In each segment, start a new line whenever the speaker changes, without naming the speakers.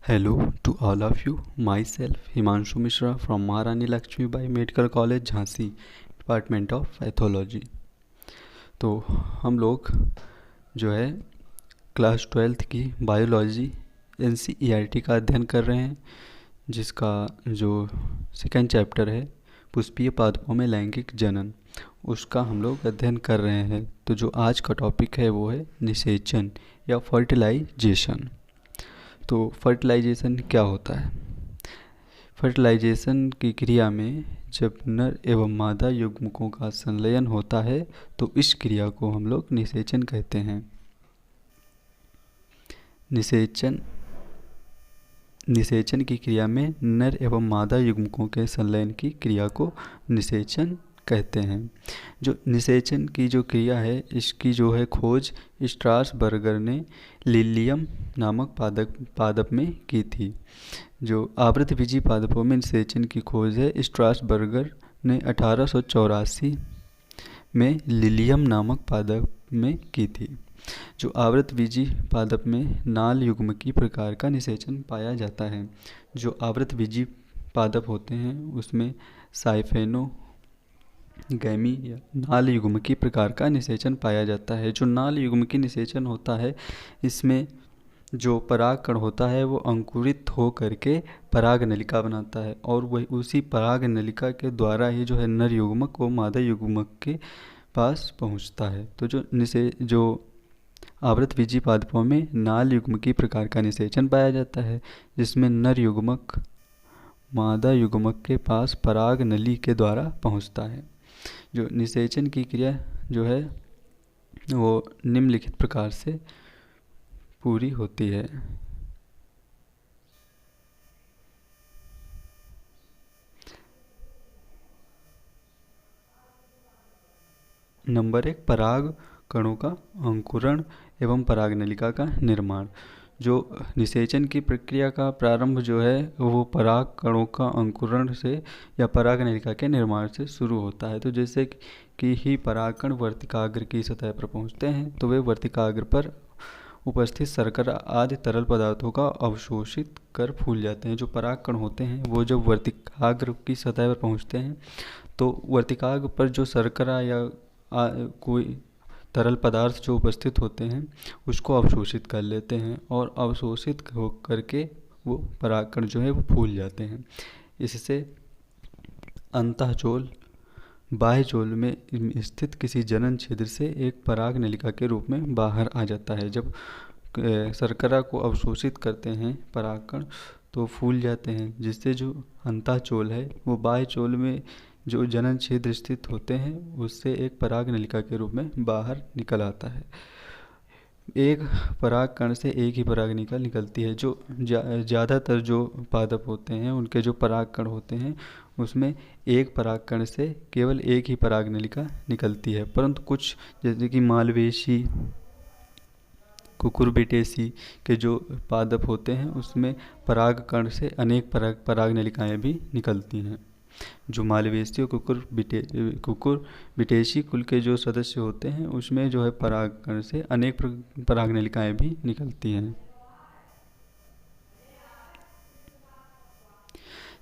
Hello to all of you. Myself Himanshu Mishra from Maharani Lakshmi Bai Medical College Jhansi, department of pathology. तो हम लोग जो है class 12th की biology NCERT का अध्ययन कर रहे हैं, जिसका जो सेकेंड चैप्टर है पुष्पीय पादपों में लैंगिक जनन, उसका हम लोग अध्ययन कर रहे हैं। तो जो आज का टॉपिक है वो है निषेचन या फर्टिलाइजेशन। तो फर्टिलाइजेशन क्या होता है? फर्टिलाइजेशन की क्रिया में जब नर एवं मादा युग्मकों का संलयन होता है तो इस क्रिया को हम लोग निषेचन कहते हैं। निषेचन की क्रिया में नर एवं मादा युग्मकों के संलयन की क्रिया को निषेचन कहते हैं। जो निषेचन की जो क्रिया है, इसकी जो है खोज स्ट्रासबर्गर ने लिलियम नामक पादप में की थी। जो आवृतबीजी पादपों में निषेचन की खोज है, स्ट्रासबर्गर ने 1884 में लिलियम नामक पादप में की थी। जो आवृतबीजी पादप में नाल युग्मकी प्रकार का निषेचन पाया जाता है। जो आवृतबीजी पादप होते हैं उसमें साइफेनो गैमी या नाल युग्मकी प्रकार का निषेचन पाया जाता है। जो नाल युग्मकी निषेचन होता है, इसमें जो परागकण होता है वो अंकुरित हो करके पराग नलिका बनाता है और वही उसी पराग नलिका के द्वारा ही जो है नर युग्मक को मादा युग्मक के पास पहुंचता है। तो जो आवृतबीजी पादपों में नाल युग्मकी प्रकार का निषेचन पाया जाता है, जिसमें नर युग्मक मादा युग्मक के पास पराग नली के द्वारा पहुंचता है। जो निषेचन की क्रिया जो है वो निम्नलिखित प्रकार से पूरी होती है। नंबर 1, पराग कणों का अंकुरण एवं पराग नलिका का निर्माण। जो निषेचन की प्रक्रिया का प्रारंभ जो है वो पराग कणों का अंकुरण से या पराग नलिका के निर्माण से शुरू होता है। तो जैसे कि ही परागकण वर्तिकाग्र की सतह पर पहुंचते हैं तो वे वर्तिकाग्र पर उपस्थित शर्करा आदि तरल पदार्थों का अवशोषित कर फूल जाते हैं। जो परागकण होते हैं वो जब वर्तिकाग्र की सतह पर पहुंचते हैं तो वर्तिकाग्र पर जो शर्करा या कोई तरल पदार्थ जो उपस्थित होते हैं उसको अवशोषित कर लेते हैं और अवशोषित हो करके वो परागकण जो है वो फूल जाते हैं। इससे अंतःचोल बाह्यचोल में स्थित किसी जनन छिद्र से एक पराग नलिका के रूप में बाहर आ जाता है। जब शर्करा को अवशोषित करते हैं परागकण तो फूल जाते हैं, जिससे जो अंतःचोल है वो बाह्यचोल में जो जनन छिद्र स्थित होते हैं उससे एक पराग नलिका के रूप में बाहर निकल आता है। एक पराग कण से एक ही पराग निकलती है। जो ज़्यादातर जो पादप होते हैं उनके जो पराग कण होते हैं उसमें एक पराग कण से केवल एक ही पराग नलिका निकलती है, परंतु कुछ जैसे कि मालवेशी कुकुरबिटेसी के जो पादप होते हैं उसमें पराग कण से अनेक पराग नलिकाएँ भी निकलती हैं। जो मालवेसी और कुकुर बिटेशी कुल के जो सदस्य होते हैं उसमें जो है परागकण से अनेक पराग नलिकाएँ भी निकलती हैं।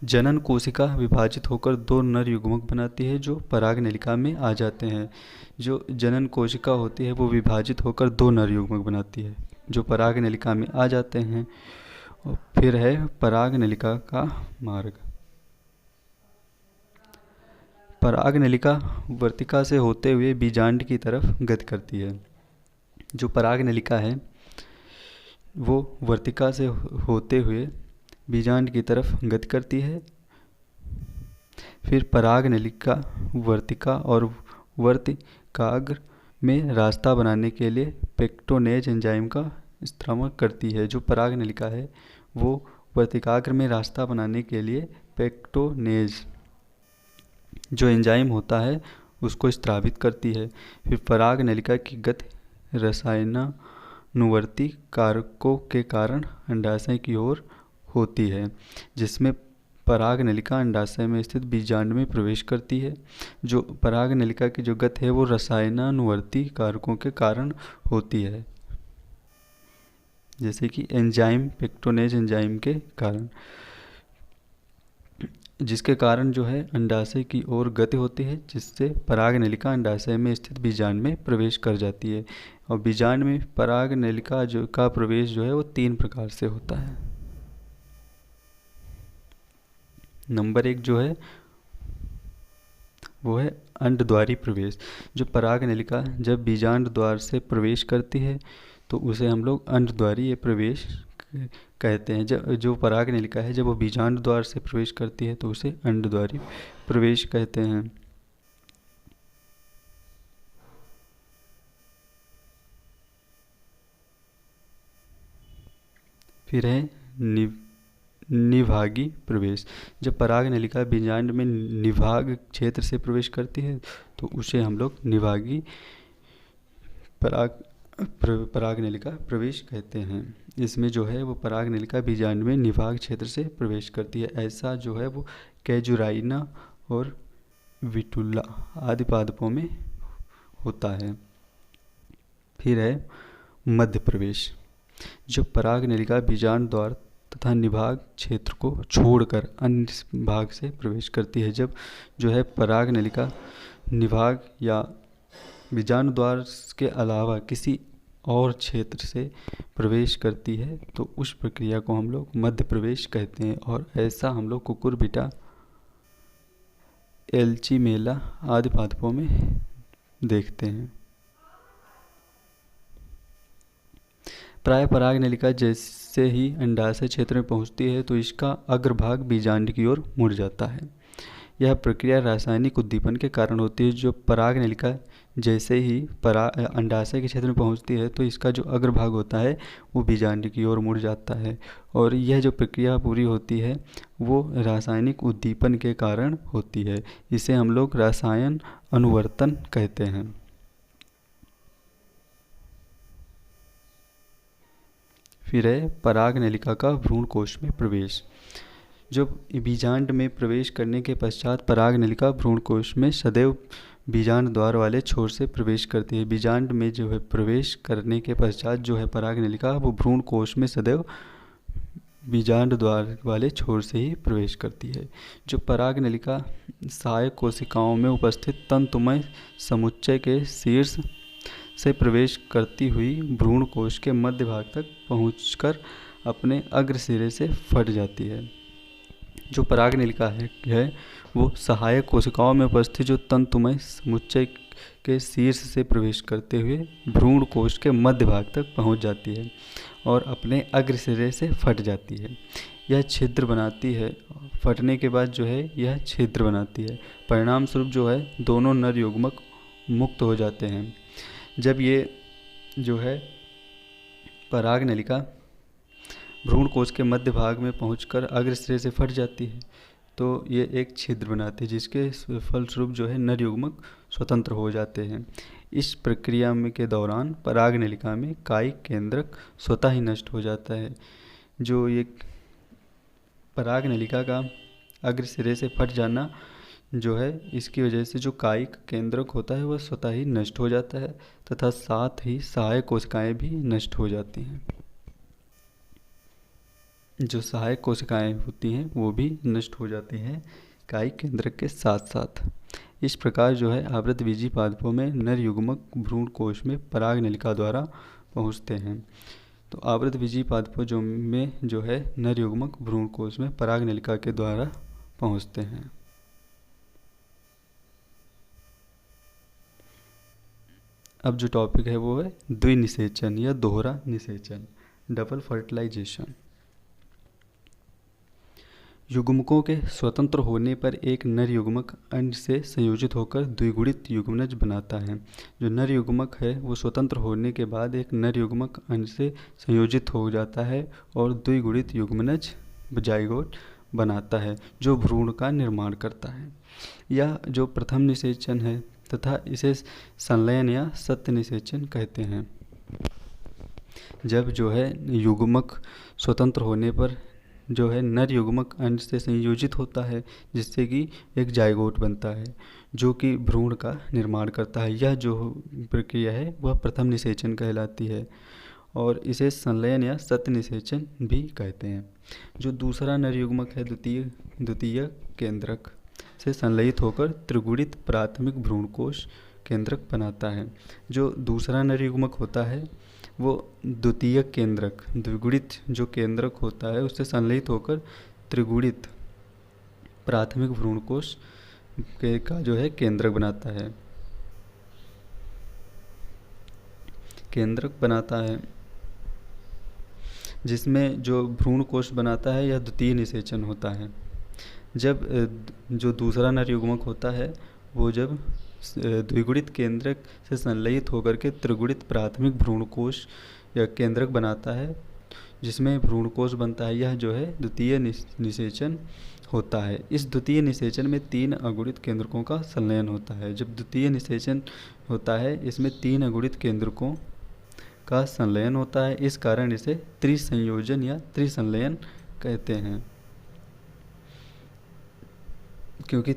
जनन कोशिका विभाजित होकर दो नर युग्मक बनाती है जो पराग नलिका में आ जाते हैं। जो जनन कोशिका होती है वो विभाजित होकर दो नर युग्मक बनाती है जो पराग नलिका में आ जाते हैं। और फिर है पराग नलिका का मार्ग। पराग नलिका वर्तिका से होते हुए बीजांड की तरफ गति करती है। जो पराग नलिका है वो वर्तिका से होते हुए बीजांड की तरफ गति करती है। फिर पराग नलिका वर्तिका और वर्तिकाग्र में रास्ता बनाने के लिए पेक्टोनेज एंजाइम का स्त्रावण करती है। जो पराग नलिका है वो वर्तिकाग्र में रास्ता बनाने के लिए पेक्टोनेज जो एंजाइम होता है उसको स्त्रावित करती है। फिर पराग नलिका की गति रसायनानुवर्ती कारकों के कारण अंडाशय की ओर होती है, जिसमें पराग नलिका अंडाशय में स्थित बीजांड में प्रवेश करती है। जो पराग नलिका की जो गति है वो रसायनानुवर्ती कारकों के कारण होती है। जैसे कि एंजाइम, पेक्टोनेज एंजाइम के कारण, जिसके कारण जो है अंडाशय की ओर गति होती है, जिससे पराग नलिका अंडाशय में स्थित बीजांड में प्रवेश कर जाती है। और बीजांड में पराग नलिका जो का प्रवेश जो है वो 3 प्रकार से होता है। नंबर 1 जो है वो है अंडद्वारी प्रवेश। जो पराग नलिका जब बीजांड द्वार से प्रवेश करती है तो उसे हम लोग अंडद्वारी प्रवेश कहते हैं। जब जो पराग नलिका है जब वो बीजांड द्वार से प्रवेश करती है तो उसे अंडद्वारी प्रवेश कहते हैं। फिर है निभागी प्रवेश। जब पराग नलिका बीजांड में निभाग क्षेत्र से प्रवेश करती है तो उसे हम लोग निभागी पराग नलिका प्रवेश कहते हैं। इसमें जो है वो पराग नलिका बीजांड में निभाग क्षेत्र से प्रवेश करती है। ऐसा जो है वो कैजुराइना और विटुल्ला आदि पादपों में होता है। फिर है मध्य प्रवेश। जो पराग नलिका बीजांड द्वार तथा निभाग क्षेत्र को छोड़कर अन्य भाग से प्रवेश करती है। जब जो है पराग नलिका निभाग या बीजांड द्वार के अलावा किसी और क्षेत्र से प्रवेश करती है तो उस प्रक्रिया को हम लोग मध्य प्रवेश कहते हैं। और ऐसा हम लोग कुकुरबिटा, एल्चिमेला आदि पादपों में देखते हैं। प्राय पराग नलिका जैसे ही अंडाशय क्षेत्र में पहुंचती है तो इसका अग्रभाग बीजांड की ओर मुड़ जाता है। यह प्रक्रिया रासायनिक उद्दीपन के कारण होती है। जो पराग नलिका जैसे ही अंडाशय के क्षेत्र में पहुंचती है तो इसका जो अग्रभाग होता है वो बीजांड की ओर मुड़ जाता है। और यह जो प्रक्रिया पूरी होती है वो रासायनिक उद्दीपन के कारण होती है। इसे हम लोग रसायन अनुवर्तन कहते हैं। फिर है पराग नलिका का भ्रूण कोश में प्रवेश। जब बीजांड में प्रवेश करने के पश्चात पराग नलिका भ्रूण कोश में सदैव बीजांड द्वार वाले छोर से प्रवेश करती है। बीजांड में जो है प्रवेश करने के पश्चात जो है पराग नलिका वो भ्रूण कोश में सदैव बीजांड द्वार वाले छोर से ही प्रवेश करती है। जो पराग नलिका सहायक कोशिकाओं में उपस्थित तंतुमय समुच्चय के शीर्ष से प्रवेश करती हुई भ्रूण कोश के मध्य भाग तक पहुंचकर अपने अग्र सिरे से फट जाती है। जो पराग नलिका है वो सहायक कोशिकाओं में उपस्थित जो तंतुमय समुच्चय के शीर्ष से प्रवेश करते हुए भ्रूण कोश के मध्य भाग तक पहुंच जाती है और अपने अग्र सिरे से फट जाती है। यह छिद्र बनाती है। फटने के बाद जो है यह छिद्र बनाती है। परिणाम स्वरूप जो है दोनों नर युग्मक मुक्त हो जाते हैं। जब ये जो है पराग नलिका भ्रूण कोश के मध्य भाग में पहुंचकर अग्र सिरे से फट जाती है तो ये एक छिद्र बनाती है, जिसके फलस्वरूप जो है नर युग्मक स्वतंत्र हो जाते हैं। इस प्रक्रिया में के दौरान पराग नलिका में कायिक केंद्रक स्वतः ही नष्ट हो जाता है। जो ये पराग नलिका का अग्र सिरे से फट जाना जो है इसकी वजह से जो कायिक केंद्रक होता है वह स्वतः ही नष्ट हो जाता है तथा साथ ही सहायक कोशिकाएं भी नष्ट हो जाती हैं। जो सहायक कोशिकाएं होती हैं वो भी नष्ट हो जाती हैं कायिक केंद्रक के साथ साथ। इस प्रकार जो है आवृतबीजी पादपों में नर युग्मक भ्रूण कोश में पराग नलिका द्वारा पहुँचते हैं। तो आवृतबीजी पादपों में जो है नर युग्मक भ्रूण कोश में पराग नलिका के द्वारा पहुँचते हैं। अब जो टॉपिक है वो है द्विनिषेचन या दोहरा निषेचन, डबल फर्टिलाइजेशन। युग्मकों के स्वतंत्र होने पर एक नर युग्मक अंड से संयोजित होकर द्विगुणित युग्मनज बनाता है। जो नर युग्मक है वो स्वतंत्र होने के बाद एक नर युग्मक अंड से संयोजित हो जाता है और द्विगुणित युग्मनज जाइगोट बनाता है जो भ्रूण का निर्माण करता है। यह जो प्रथम निषेचन है तथा इसे संलयन या सत्य निषेचन कहते हैं। जब जो है युग्मक स्वतंत्र होने पर जो है नर युग्मक अंड से संयोजित होता है जिससे कि एक जाइगोट बनता है जो कि भ्रूण का निर्माण करता है। यह जो प्रक्रिया है वह प्रथम निषेचन कहलाती है। और इसे संलयन या सत्य निषेचन भी कहते हैं। जो दूसरा नर युग्मक है द्वितीय केंद्रक से संलयित होकर त्रिगुणित प्राथमिक भ्रूणकोश केंद्रक बनाता है। जो दूसरा नर युग्मक होता है वो द्वितीय केंद्रक द्विगुणित जो केंद्रक होता है उससे संलयित होकर त्रिगुणित प्राथमिक भ्रूणकोश का जो है केंद्रक बनाता है जिसमें जो भ्रूणकोश बनाता है यह द्वितीय निषेचन होता है। जब जो दूसरा नर युग्मक होता है वो जब द्विगुणित केंद्रक से संलयित होकर के त्रिगुणित प्राथमिक भ्रूणकोश या केंद्रक बनाता है जिसमें भ्रूणकोश बनता है, यह जो है द्वितीय निषेचन होता है। इस द्वितीय निषेचन में 3 अगुणित केंद्रकों का संलयन होता है। जब द्वितीय निषेचन होता है इसमें 3 अगुणित केंद्रकों का संलयन होता है, इस कारण इसे त्रिसंयोजन या त्रिसंलयन कहते हैं। क्योंकि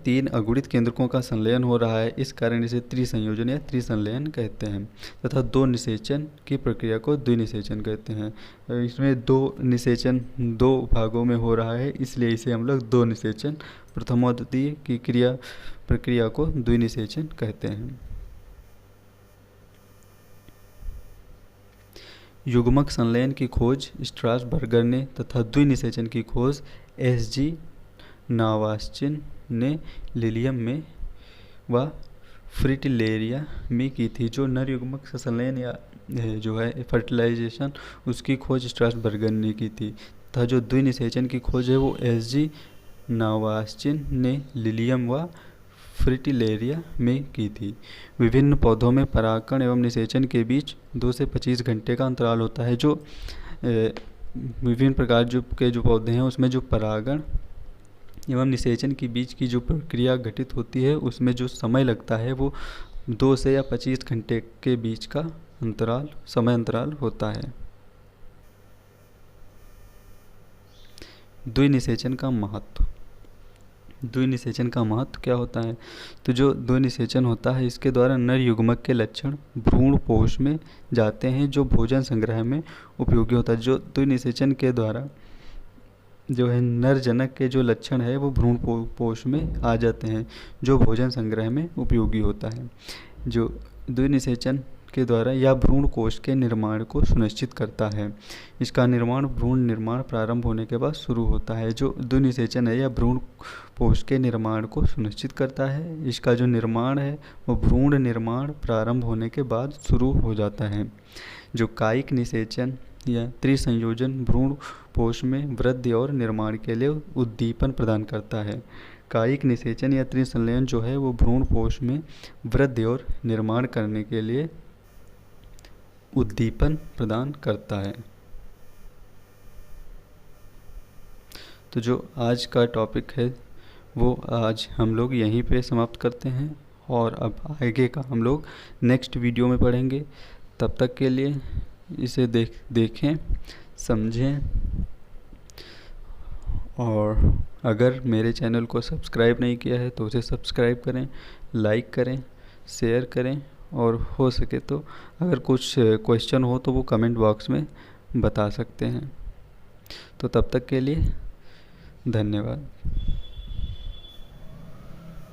3 अगुणित केंद्रकों का संलयन हो रहा है, इस कारण इसे त्रिसंयोजन या त्रिसंलयन कहते हैं। तथा 2 निषेचन की प्रक्रिया को द्विनिषेचन कहते हैं। इसमें 2 निषेचन 2 भागों में हो रहा है, इसलिए इसे हम लोग 2 निषेचन प्रथम और द्वितीय की प्रक्रिया को द्विनिषेचन कहते हैं। युग्मक संलयन की खोज स्ट्रासबर्गर ने तथा द्विनिषेचन की खोज एस.जी. नावास्चिन ने लिलियम में व फ्रिटिलेरिया में की थी। जो नर युग्मक से संलयन या जो है फर्टिलाइजेशन उसकी खोज स्ट्रासबर्गर ने की थी तथा जो द्विनिषेचन की खोज है वो एस.जी. नावास्चिन ने लिलियम व फ्रिटिलेरिया में की थी। विभिन्न पौधों में परागण एवं निषेचन के बीच 2 से 25 घंटे का अंतराल होता है। जो विभिन्न प्रकार जो पौधे हैं उसमें जो परागण एवं निषेचन के बीच की जो प्रक्रिया घटित होती है उसमें जो समय लगता है वो 2 से या 25 घंटे के बीच का समय अंतराल होता है। द्विनिषेचन का महत्व क्या होता है? तो जो द्विनिषेचन होता है इसके द्वारा नर युग्मक के लक्षण भ्रूणपोष में जाते हैं जो भोजन संग्रह में उपयोगी होता है। जो द्विनिषेचन के द्वारा जो है नर जनक के जो लक्षण है वो भ्रूणपोष में आ जाते हैं जो भोजन संग्रह में उपयोगी होता है। जो द्विनिषेचन के द्वारा या भ्रूणकोश के निर्माण को सुनिश्चित करता है। इसका निर्माण भ्रूण निर्माण प्रारंभ होने के बाद शुरू होता है। जो द्विनिषेचन है या भ्रूणकोश के निर्माण को सुनिश्चित करता है, इसका जो निर्माण है वो भ्रूण निर्माण प्रारंभ होने के बाद शुरू हो जाता है। जो कायिक निषेचन या त्रिसंयोजन भ्रूणपोष में वृद्धि और निर्माण के लिए उद्दीपन प्रदान करता है। कायिक निषेचन या त्रिसंलयन जो है वो भ्रूणपोष में वृद्धि और निर्माण करने के लिए उद्दीपन प्रदान करता है। तो जो आज का टॉपिक है वो आज हम लोग यहीं पे समाप्त करते हैं और अब आगे का हम लोग नेक्स्ट वीडियो में पढ़ेंगे। तब तक के लिए इसे देखें, समझें और अगर मेरे चैनल को सब्सक्राइब नहीं किया है तो उसे सब्सक्राइब करें, लाइक करें, शेयर करें और हो सके तो अगर कुछ क्वेश्चन हो तो वो कमेंट बॉक्स में बता सकते हैं। तो तब तक के लिए धन्यवाद।